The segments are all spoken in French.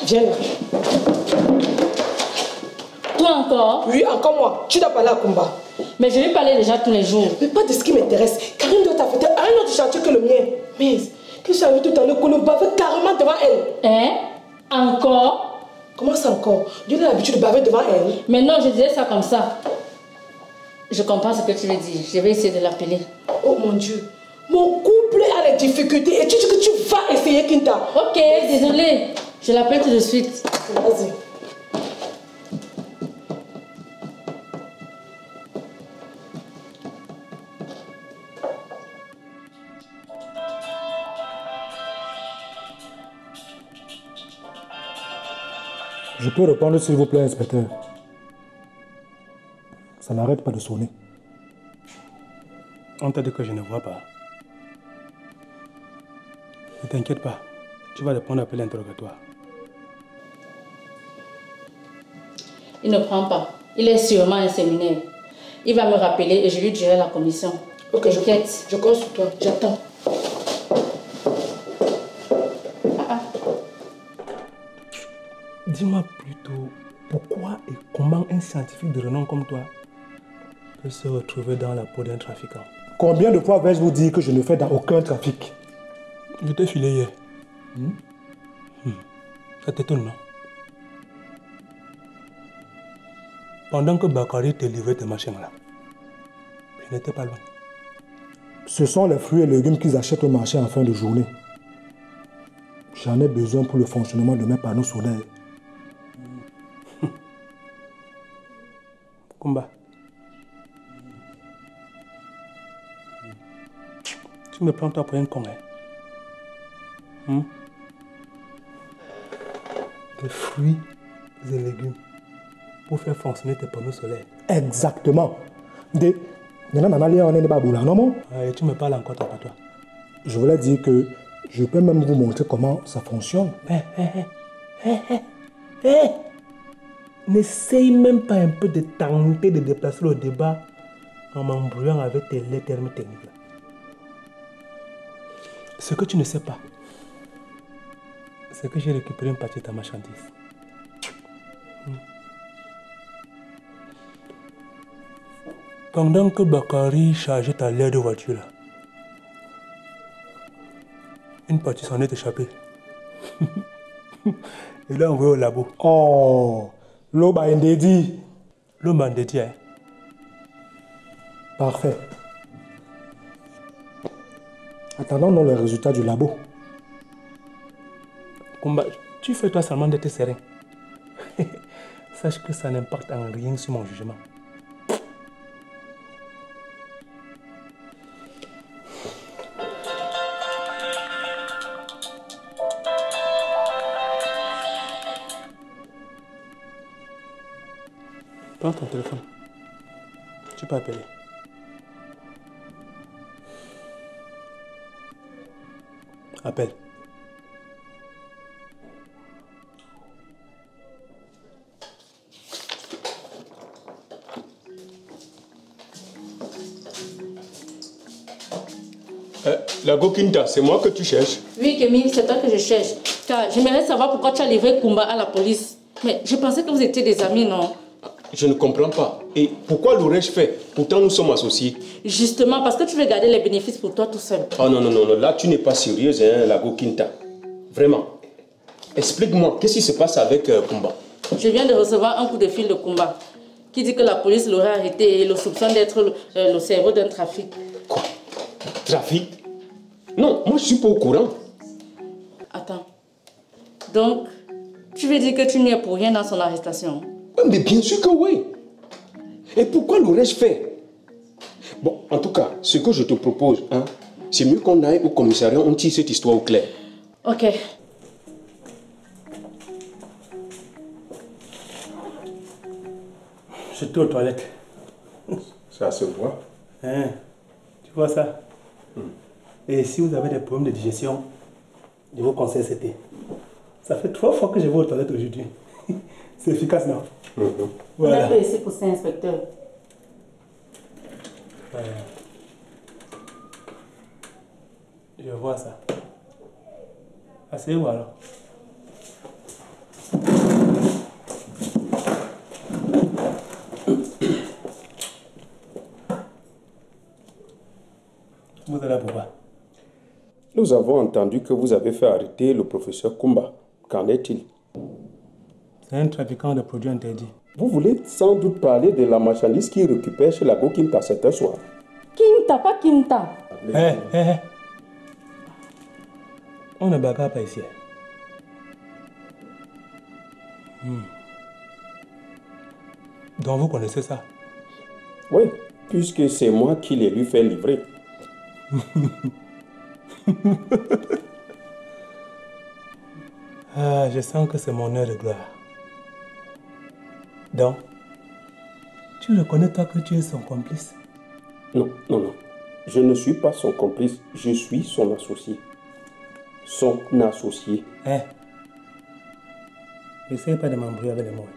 Viens là. Toi encore? Oui, encore moi. Tu dois parler à Kumba. Mais je lui parlais déjà tous les jours. Mais pas de ce qui m'intéresse. Karine doit t'affecter à un autre chantier que le mien. Mais, que j'ai vu tout à l'heure qu'on le bavait carrément devant elle. Hein? Encore? Comment ça encore? Dieu a l'habitude de baver devant elle. Mais non, je disais ça comme ça. Je comprends ce que tu veux dire. Je vais essayer de l'appeler. Oh mon Dieu. Mon couple a des difficultés et tu dis que tu vas essayer, Kinta. Ok, désolé. Je l'appelle tout de suite. Vas-y. Je peux répondre s'il vous plaît, inspecteur. Ça n'arrête pas de sonner. On t'a dit que je ne vois pas. Ne t'inquiète pas, tu vas répondre après l'interrogatoire. Il ne prend pas. Il est sûrement un séminaire. Il va me rappeler et je lui dirai la commission. Ok, je compte sur toi. J'attends. Dis-moi plutôt, pourquoi et comment un scientifique de renom comme toi peut se retrouver dans la peau d'un trafiquant? Combien de fois vais-je vous dire que je ne fais dans aucun trafic? Je t'ai filé hier. Ça t'étonne, non? Pendant que Bakary te livrait tes machins là, je n'étais pas loin. Ce sont les fruits et légumes qu'ils achètent au marché en fin de journée. J'en ai besoin pour le fonctionnement de mes panneaux solaires. Kumba. Tu me prends toi pour un con, hein? Des fruits et légumes pour faire fonctionner tes panneaux solaires. Exactement. Et tu me parles encore toi. Je voulais dire que je peux même vous montrer comment ça fonctionne. N'essaye même pas un peu de tenter de déplacer le débat en m'embrouillant avec tes termes techniques là. Ce que tu ne sais pas, c'est que j'ai récupéré une partie de ta marchandise. Pendant que Bakary chargeait ta laide de voiture là, une partie s'en est échappée. Il l'a envoyé au labo. Oh, l'Oba Ndedi. L'Oba Ndedi, hein? Parfait. Attendons les résultats du labo. Kumba, tu fais toi seulement d'être serein. Sache que ça n'impacte en rien sur mon jugement. Prends ton téléphone. Tu peux appeler. Appelle. La Gokinta, c'est moi que tu cherches? Oui, Kémy, c'est toi que je cherche. Car j'aimerais savoir pourquoi tu as livré Kumba à la police. Mais je pensais que vous étiez des amis, non? Je ne comprends pas. Et pourquoi l'aurais-je fait? Pourtant, nous sommes associés. Justement, parce que tu veux garder les bénéfices pour toi tout seul. Oh non, là, tu n'es pas sérieuse, hein, la Gokinta. Vraiment. Explique-moi, qu'est-ce qui se passe avec Kumba? Je viens de recevoir un coup de fil de Kumba qui dit que la police l'aurait arrêté et le soupçonne d'être le cerveau d'un trafic. Quoi? Trafic? Non, moi je suis pas au courant. Attends. Donc, tu veux dire que tu n'y es pour rien dans son arrestation? Mais bien sûr que oui. Et pourquoi l'aurais-je fait? Bon, en tout cas, ce que je te propose, hein, c'est mieux qu'on aille au commissariat, on tire cette histoire au clair. Ok. J'étais aux toilettes. Ça se voit. Hein, tu vois ça? Et si vous avez des problèmes de digestion, je vous conseille cet thé. Ça fait 3 fois que je vais aux toilettes aujourd'hui. C'est efficace, non? Voilà. On a fait ici pour ça, inspecteur. Je vois ça. Asseyez-vous alors. Nous avons entendu que vous avez fait arrêter le professeur Kumba. Qu'en est-il? C'est un trafiquant de produits interdits. Vous voulez sans doute parler de la marchandise qu'il récupère chez la Go-Kimta cet soir. Kimta, pas Kimta. On ne bagarre pas ici. Donc vous connaissez ça? Oui, puisque c'est moi qui l'ai lui fait livrer. Ah, je sens que c'est mon heure de gloire. Donc, tu reconnais toi que tu es son complice? Non. Je ne suis pas son complice, je suis son associé. Son associé. N'essaye pas de m'embrouiller avec les mots.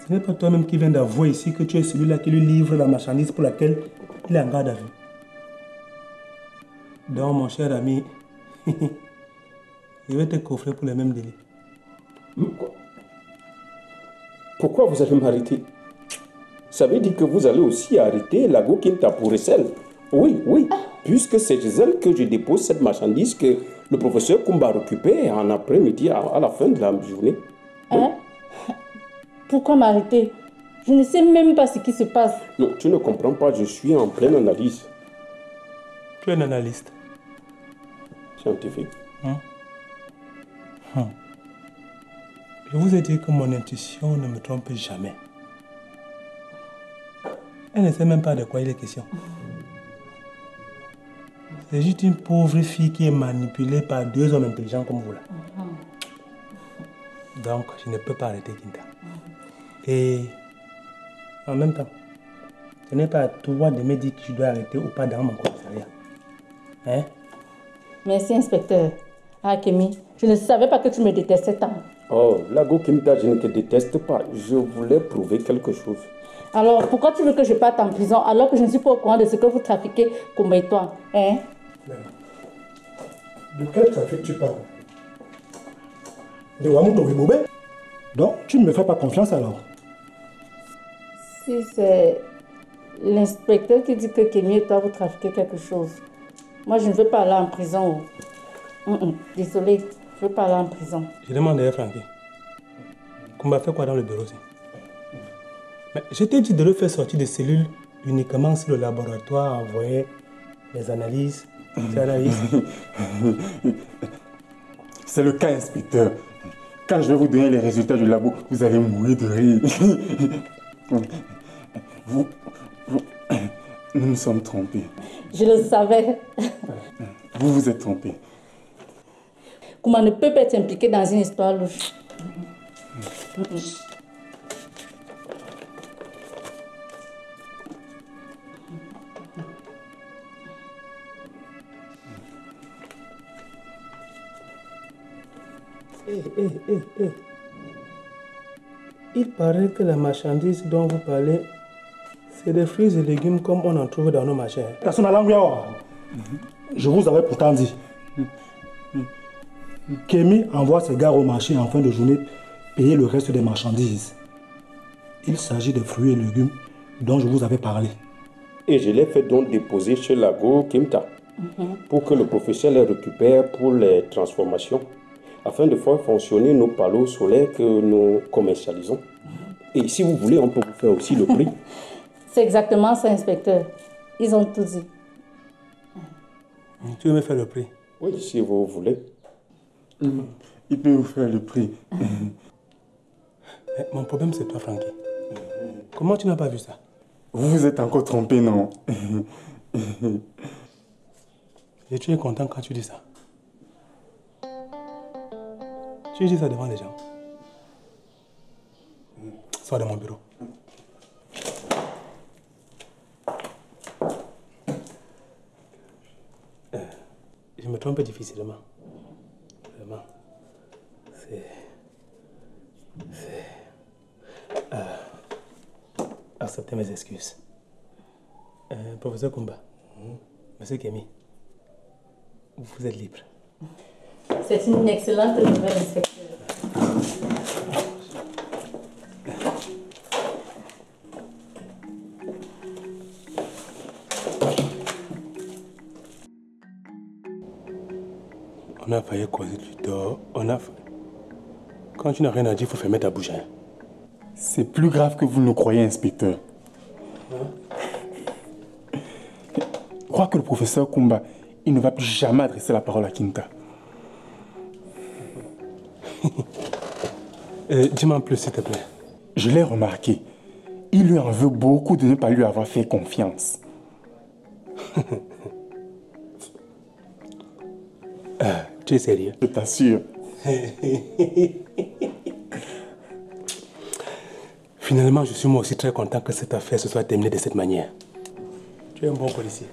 Ce n'est pas toi-même qui viens d'avouer ici que tu es celui-là qui lui livre la marchandise pour laquelle il est en garde à vue. Donc, mon cher ami, je vais te coffrer pour le même délit. Pourquoi vous allez m'arrêter? Ça veut dire que vous allez aussi arrêter la Go-Kimta pour Essel. Oui, puisque c'est chez elle que je dépose cette marchandise que le professeur Kumba récupère en après-midi à la fin de la journée. Hein? Pourquoi m'arrêter? Je ne sais même pas ce qui se passe. Non, tu ne comprends pas, je suis en pleine analyse. Tu es un analyste scientifique. Je vous ai dit que mon intuition ne me trompe jamais. Elle ne sait même pas de quoi il est question. C'est juste une pauvre fille qui est manipulée par deux hommes intelligents comme vous là. Donc, je ne peux pas arrêter Kinta. Et en même temps, ce n'est pas à toi de me dire que je dois arrêter ou pas dans mon commissariat. Hein? Merci, inspecteur. Ah, Kémy, je ne savais pas que tu me détestais tant. Oh, la Go-Kimta, je ne te déteste pas. Je voulais prouver quelque chose. Alors, pourquoi tu veux que je parte en prison alors que je ne suis pas au courant de ce que vous trafiquez, Kumba et toi? Hein? De quel trafic tu parles? De Wamuto Wibobé? Donc, tu ne me fais pas confiance alors? Si c'est l'inspecteur qui dit que Kémy et toi vous trafiquez quelque chose, moi je ne veux pas aller en prison. Désolé, je ne veux pas aller en prison. Je demande à Francky. Kumba fait quoi dans le bureau aussi? Mais je t'ai dit de le faire sortir des cellules uniquement si le laboratoire envoyait les analyses. C'est le cas, inspecteur. Quand je vais vous donner les résultats du labo, vous allez mourir de rire. Nous nous sommes trompés. Je le savais. Vous vous êtes trompé. Kumba ne peut pas être impliqué dans une histoire louche. Il paraît que la marchandise dont vous parlez, c'est des fruits et légumes comme on en trouve dans nos marchés. Je vous avais pourtant dit. Kémy envoie ses gars au marché en fin de journée payer le reste des marchandises. Il s'agit de fruits et légumes dont je vous avais parlé. Et je l'ai fait donc déposer chez la Go-Kimta pour que le professeur les récupère pour les transformations, afin de faire fonctionner nos panneaux solaires que nous commercialisons. Et si vous voulez, on peut vous faire aussi le prix. C'est exactement ça, inspecteur. Ils ont tout dit. Tu veux me faire le prix? Oui, si vous voulez. Il peut vous faire le prix. Mon problème, c'est toi, Francky. Comment tu n'as pas vu ça? Vous vous êtes encore trompé, non? Et tu es content quand tu dis ça? Tu dis ça devant les gens. Sors de mon bureau. Je me trompe difficilement. Vraiment. Acceptez mes excuses. Professeur Kumba, Monsieur Kémy, vous êtes libre. C'est une excellente nouvelle, inspecteur. On a failli causer du tort. Quand tu n'as rien à dire, il faut fermer ta bouche. Hein. C'est plus grave que vous ne le croyez, inspecteur. Je crois que le professeur Kumba, il ne va plus jamais adresser la parole à Kinta. Dis-moi en plus, s'il te plaît. Je l'ai remarqué. Il lui en veut beaucoup de ne pas lui avoir fait confiance. Tu es sérieux? Je t'assure. Finalement, je suis moi aussi très content que cette affaire se soit terminée de cette manière. Tu es un bon policier.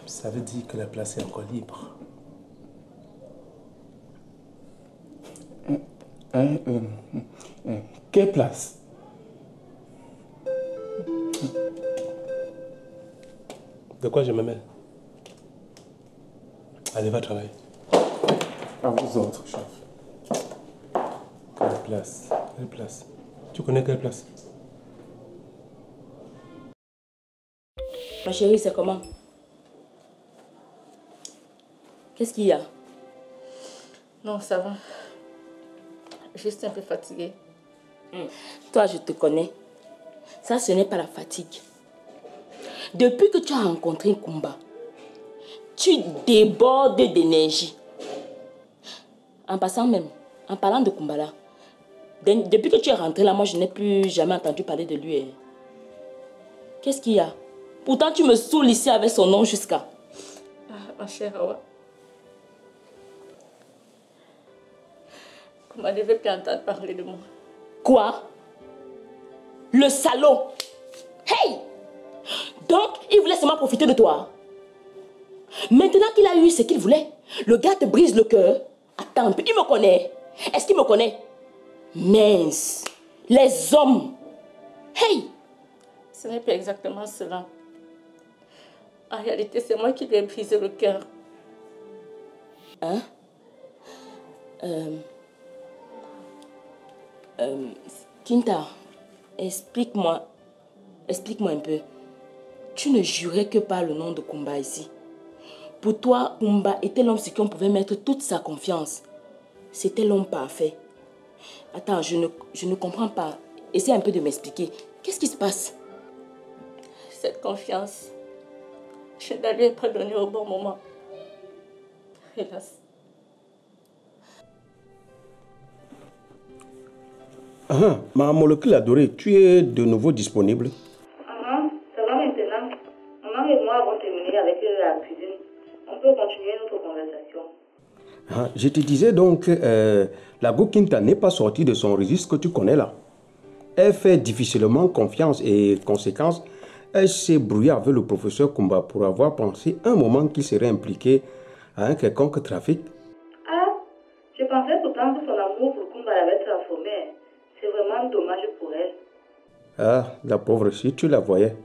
Ça veut dire que la place est encore libre. Quelle place? De quoi je me mêle? Allez, va travailler. À vous autres, chef. Quelle place? Quelle place? Tu connais quelle place? Ma chérie, c'est comment? Qu'est-ce qu'il y a? Non, ça va. Juste un peu fatiguée. Toi, je te connais. Ça, ce n'est pas la fatigue. Depuis que tu as rencontré Kumba, tu débordes d'énergie. En passant même, en parlant de Kumba là, depuis que tu es rentré là, moi, je n'ai plus jamais entendu parler de lui. Qu'est-ce qu'il y a? Pourtant, tu me saoules ici avec son nom jusqu'à... Ma chère Awa. Kumba ne devait plus entendre parler de moi. Quoi? Le salaud! Hey! Donc, il voulait seulement profiter de toi. Maintenant qu'il a eu ce qu'il voulait, le gars te brise le cœur. Attends un peu, il me connaît. Est-ce qu'il me connaît? Mince! Les hommes! Hey! Ce n'est pas exactement cela. En réalité, c'est moi qui lui ai brisé le cœur. Hein? Kinta, explique-moi un peu. Tu ne jurais que par le nom de Kumba ici. Pour toi, Kumba était l'homme sur qui on pouvait mettre toute sa confiance. C'était l'homme parfait. Attends, je ne comprends pas. Essaie un peu de m'expliquer. Qu'est-ce qui se passe? Cette confiance, je ne la lui ai pas donnée au bon moment. Hélas. Ma molécule adorée, tu es de nouveau disponible? Ça va maintenant. Maman et moi avons terminé avec la cuisine. On peut continuer notre conversation. Je te disais donc, la Gokinta n'est pas sortie de son registre que tu connais là. Elle fait difficilement confiance et conséquence, elle s'est brouillée avec le professeur Kumba pour avoir pensé un moment qu'il serait impliqué à un quelconque trafic. Ah, je pensais pourtant que son amour pour Kumba l'avait transformée. C'est vraiment dommage pour elle. Ah, la pauvre, si tu la voyais.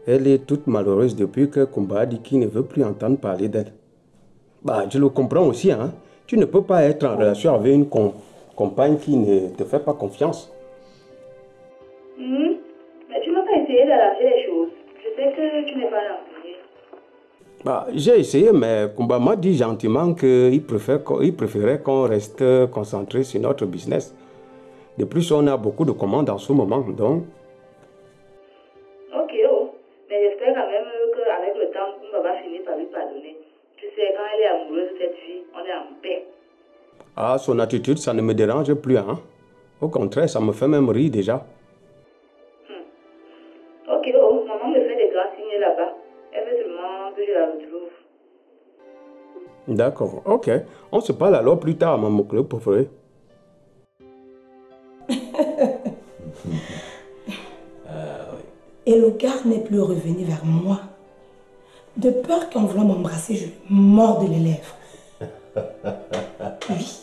Elle est toute malheureuse depuis que Kumba a dit qu'il ne veut plus entendre parler d'elle. Bah, je le comprends aussi, hein. Tu ne peux pas être en relation avec une compagne qui ne te fait pas confiance. Mais tu n'as pas essayé d'arranger les choses. Je sais que tu n'es pas renseigné. Bah, j'ai essayé, mais Kumba m'a dit gentiment qu'il préférait qu'on reste concentré sur notre business. De plus, on a beaucoup de commandes en ce moment, donc... Ok, mais j'espère quand même qu'avec le temps, Kumba va finir par lui pardonner. Tu sais, quand elle est amoureuse de cette fille, on est en paix. Ah, son attitude, ça ne me dérange plus, hein. Au contraire, ça me fait même rire déjà. Ok, maman me fait des grands signes là-bas. Elle veut seulement que je la retrouve. D'accord, ok. On se parle alors plus tard, maman club préféré. Et le gars n'est plus revenu vers moi. De peur qu'en voulant m'embrasser, je lui morde les lèvres. Oui,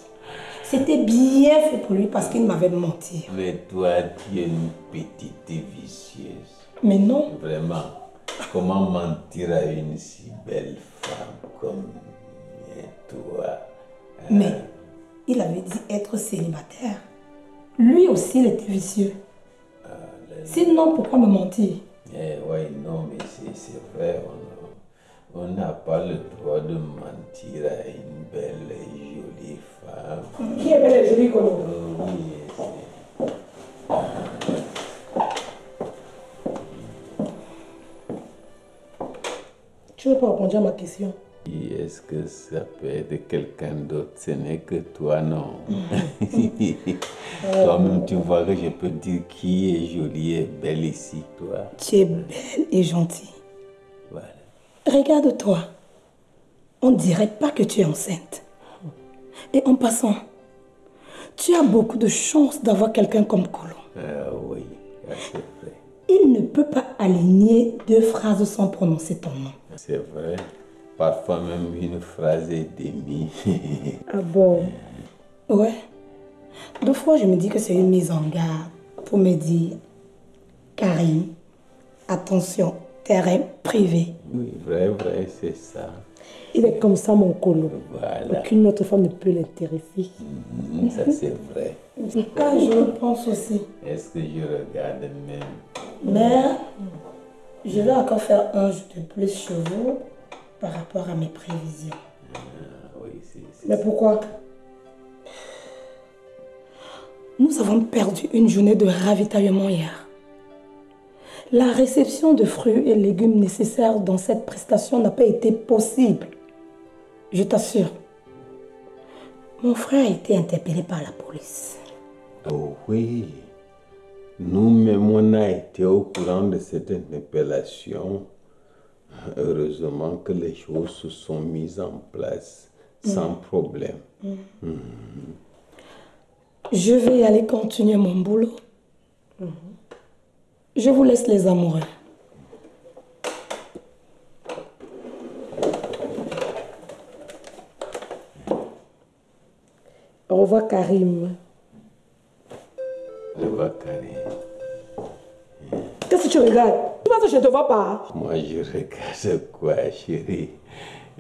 c'était bien fait pour lui parce qu'il m'avait menti. Mais toi, tu es une petite vicieuse. Mais non. Vraiment, comment mentir à une si belle femme comme toi? Mais il avait dit être célibataire. Lui aussi, il était vicieux. Sinon, pourquoi me mentir? Oui, non, mais c'est vrai. On n'a pas le droit de mentir à une belle et jolie femme. Qui est belle et jolie, Kolo? Oui, Tu ne veux pas répondre à ma question? est-ce que ça peut être quelqu'un d'autre? Ce n'est que toi, non? Toi-même, tu vois que je peux dire qui est jolie et belle ici, toi. Tu es belle et gentille. Voilà. Regarde-toi. On ne dirait pas que tu es enceinte. Et en passant, tu as beaucoup de chance d'avoir quelqu'un comme Kolo. Oui, c'est vrai. Il ne peut pas aligner 2 phrases sans prononcer ton nom. C'est vrai. Parfois même une phrase est démise. Ah bon? Ouais. 2 fois, je me dis que c'est une mise en garde pour me dire, Karim, attention, terrain privé. Oui, vrai, c'est ça. Il est comme ça, mon Kolo. Voilà. Aucune autre femme ne peut l'intéresser. Ça, c'est vrai. Ah, je le pense aussi. Est-ce que je regarde même? Mais je vais encore faire un jour de plus chez vous par rapport à mes prévisions. Oui, Mais pourquoi? Nous avons perdu une journée de ravitaillement hier. La réception de fruits et légumes nécessaires dans cette prestation n'a pas été possible. Je t'assure. Mon frère a été interpellé par la police. Oh oui. Nous-mêmes, on a été au courant de cette interpellation. Heureusement que les choses se sont mises en place sans problème. Je vais y aller continuer mon boulot. Je vous laisse les amoureux. Au revoir, Karim. Au revoir, Karim. Qu'est-ce que tu regardes? Tu penses que je ne te vois pas? Moi, je regarde quoi, chérie?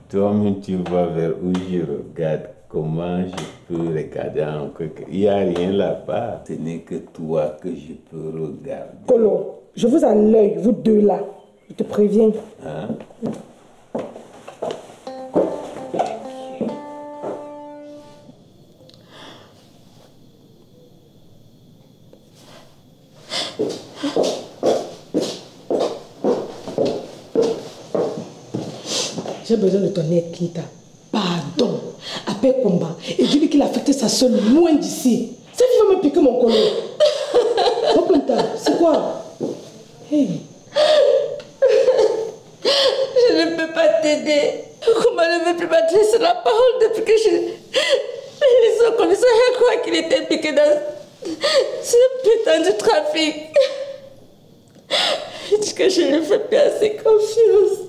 Toi-même, tu vas vers où je regarde. Comment je peux regarder encore? Il n'y a rien là-bas. Ce n'est que toi que je peux regarder. Kolo, je vous à l'œil, vous deux là. Je te préviens. Hein? J'ai besoin de ton aide, Kinta. Pardon. Appelle Combat et dis-lui qu'il a affecté sa soeur loin d'ici. Cette fille va me piquer mon colon. Oh, Kinta, c'est quoi? Hey. Je ne peux pas t'aider. Comment ne veut plus m'adresser la parole depuis que les ont commis ça? Je crois qu'il était piqué dans ce putain de trafic. Je dis que je ne lui fais plus assez confiance.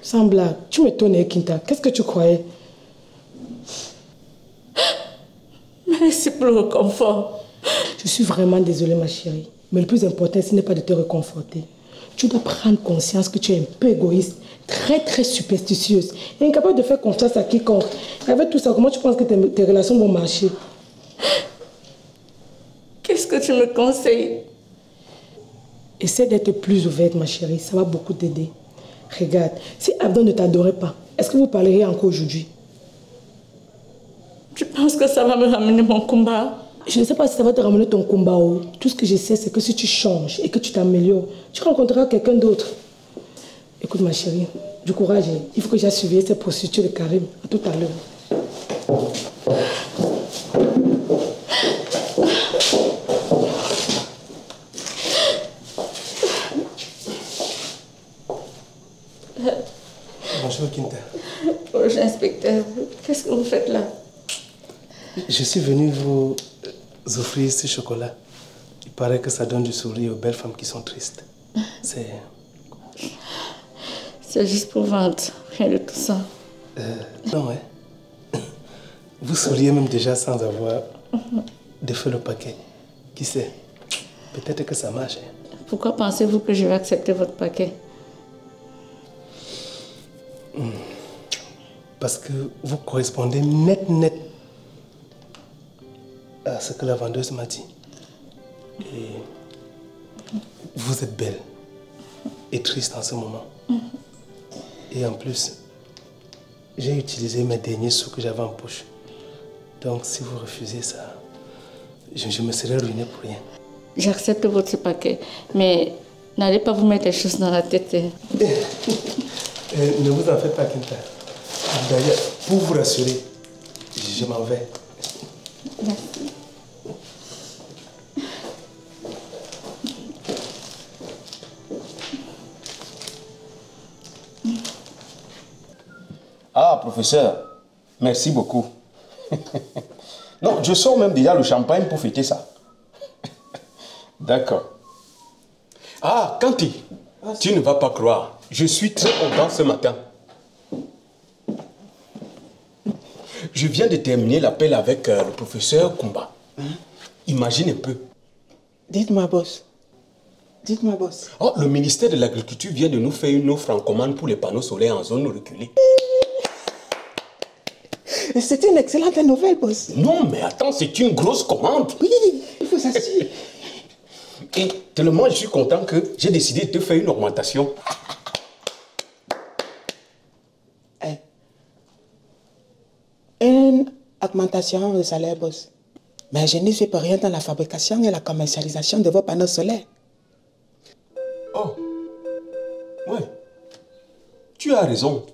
Sans blague, tu m'étonnes, Kinta. Qu'est-ce que tu croyais? Merci pour le réconfort. Je suis vraiment désolée, ma chérie. Mais le plus important, ce n'est pas de te réconforter. Tu dois prendre conscience que tu es un peu égoïste, très superstitieuse et incapable de faire confiance à quiconque. Avec tout ça, comment tu penses que tes relations vont marcher? Qu'est-ce que tu me conseilles? Essaie d'être plus ouverte, ma chérie. Ça va beaucoup t'aider. Regarde, si Abdon ne t'adorait pas, est-ce que vous parleriez encore aujourd'hui? Tu penses que ça va me ramener mon combat? Je ne sais pas si ça va te ramener ton combat. Tout ce que je sais, c'est que si tu changes et que tu t'améliores, tu rencontreras quelqu'un d'autre. Écoute, ma chérie, du courage. Il faut que j'aille surveiller cette procédure de Karim. À tout à l'heure. Bonjour, Kinta. Bonjour, inspecteur. Qu'est-ce que vous faites là? Je suis venu vous offrir ce chocolat. Il paraît que ça donne du sourire aux belles femmes qui sont tristes. C'est juste pour vendre, rien de tout ça. Non, hein. Vous souriez même déjà sans avoir défait le paquet. Qui sait? Peut-être que ça marche. Hein. Pourquoi pensez-vous que je vais accepter votre paquet? Parce que vous correspondez net à ce que la vendeuse m'a dit. Et vous êtes belle. est triste en ce moment. Et en plus, j'ai utilisé mes derniers sous que j'avais en poche. Donc si vous refusez ça, je me serais ruiné pour rien. J'accepte votre paquet, mais n'allez pas vous mettre les choses dans la tête. Ne vous en faites pas, Kinta. D'ailleurs, pour vous rassurer, je m'en vais. Merci. Ah, professeur, merci beaucoup. Non, je sors même déjà le champagne pour fêter ça. D'accord. Ah, Kanti, tu ne vas pas croire. Je suis très content ce matin. Je viens de terminer l'appel avec le professeur Kumba. Imagine un peu. Dites-moi, boss. Dites-moi, boss. Oh, le ministère de l'Agriculture vient de nous faire une offre en commande pour les panneaux solaires en zone reculée. C'est une excellente nouvelle, boss. Non, mais attends, c'est une grosse commande. Oui, il faut s'assurer. Et tellement je suis content que j'ai décidé de te faire une augmentation. Une augmentation de salaire, boss. Mais je n'y suis pas rien dans la fabrication et la commercialisation de vos panneaux solaires. Oh, ouais. Tu as raison.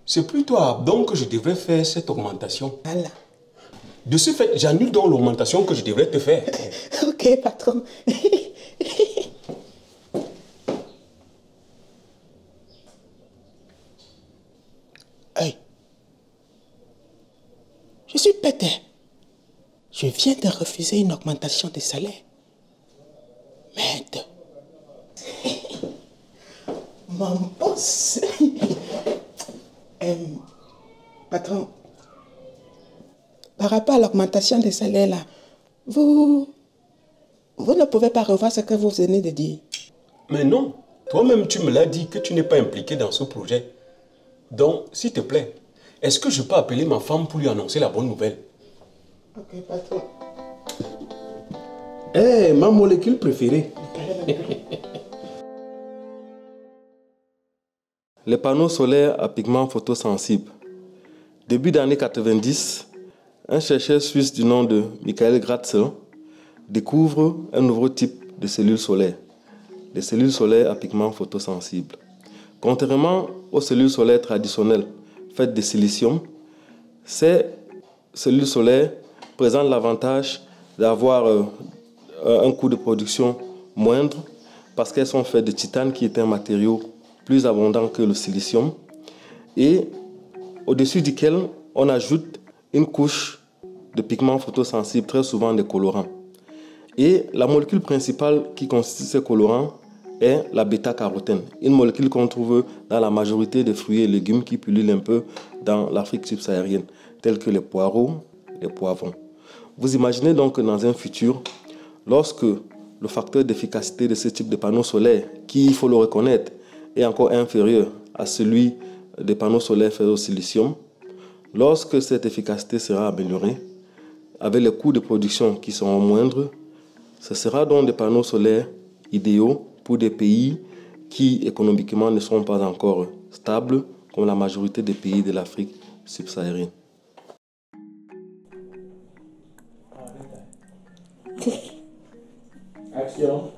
C'est plutôt à Abdon que je devrais faire cette augmentation. Voilà. De ce fait, j'annule donc l'augmentation que je devrais te faire. Ok, patron. Hey. Je suis pété. Je viens de refuser une augmentation de salaire. Merde. Mon boss. Patron, par rapport à l'augmentation des salaires là, vous ne pouvez pas revoir ce que vous venez de dire. Mais non, toi-même tu me l'as dit que tu n'es pas impliqué dans ce projet. Donc, s'il te plaît, est-ce que je peux appeler ma femme pour lui annoncer la bonne nouvelle? Ok, patron. Eh, ma molécule préférée. Les panneaux solaires à pigments photosensibles. Début d'année 90, un chercheur suisse du nom de Michael Gratzel découvre un nouveau type de cellules solaires, les cellules solaires à pigments photosensibles. Contrairement aux cellules solaires traditionnelles faites de silicium, ces cellules solaires présentent l'avantage d'avoir un coût de production moindre parce qu'elles sont faites de titane qui est un matériau plus abondant que le silicium et au-dessus duquel on ajoute une couche de pigments photosensibles, très souvent des colorants. Et la molécule principale qui constitue ces colorants est la bêta-carotène, une molécule qu'on trouve dans la majorité des fruits et légumes qui pullulent un peu dans l'Afrique subsaharienne, tels que les poireaux, les poivrons. Vous imaginez donc que dans un futur, lorsque le facteur d'efficacité de ce type de panneaux solaires, qui, il faut le reconnaître, est encore inférieur à celui des panneaux solaires faits au silicium, lorsque cette efficacité sera améliorée, avec les coûts de production qui seront moindres, ce sera donc des panneaux solaires idéaux pour des pays qui économiquement ne sont pas encore stables, comme la majorité des pays de l'Afrique subsaharienne. Action.